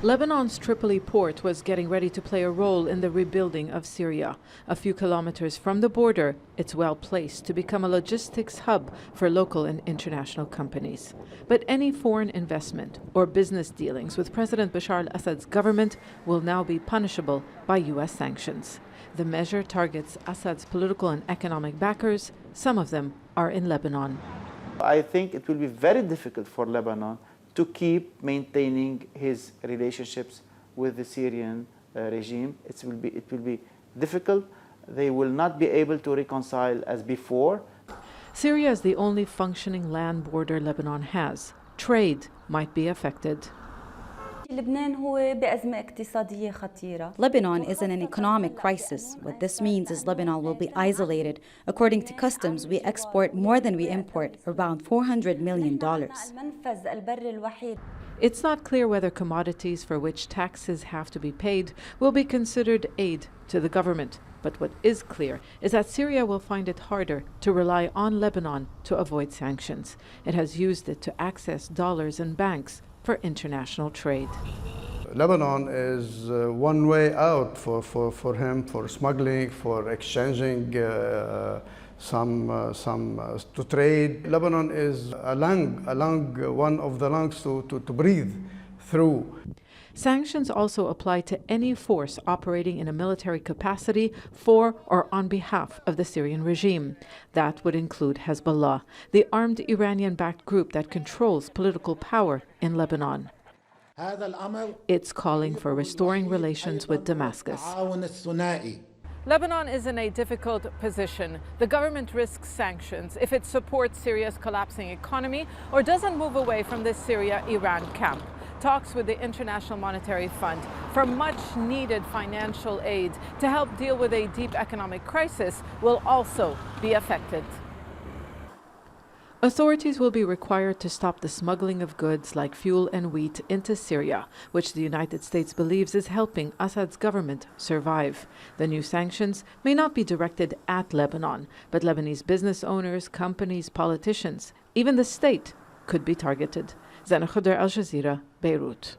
Lebanon's Tripoli port was getting ready to play a role in the rebuilding of Syria. A few kilometers from the border, it's well placed to become a logistics hub for local and international companies. But any foreign investment or business dealings with President Bashar al-Assad's government will now be punishable by U.S. sanctions. The measure targets Assad's political and economic backers. Some of them are in Lebanon. I think it will be very difficult for Lebanon to keep maintaining his relationships with the Syrian regime. It will be difficult. They will not be able to reconcile as before. Syria is the only functioning land border Lebanon has. Trade might be affected. Lebanon is in an economic crisis. What this means is Lebanon will be isolated. According to customs, we export more than we import, around $400 million. It's not clear whether commodities for which taxes have to be paid will be considered aid to the government. But what is clear is that Syria will find it harder to rely on Lebanon to avoid sanctions. It has used it to access dollars and banks for international trade. Lebanon is one way out for him, for smuggling, for exchanging to trade. Lebanon is one of the lungs to breathe through. Sanctions also apply to any force operating in a military capacity for or on behalf of the Syrian regime. That would include Hezbollah, the armed Iranian-backed group that controls political power in Lebanon. It's calling for restoring relations with Damascus. Lebanon is in a difficult position. The government risks sanctions if it supports Syria's collapsing economy or doesn't move away from the Syria-Iran camp. Talks with the International Monetary Fund for much-needed financial aid to help deal with a deep economic crisis will also be affected. Authorities will be required to stop the smuggling of goods like fuel and wheat into Syria, which the United States believes is helping Assad's government survive. The new sanctions may not be directed at Lebanon, but Lebanese business owners, companies, politicians, even the state could be targeted. Zeina, Khodr, Al Jazeera, Beirut.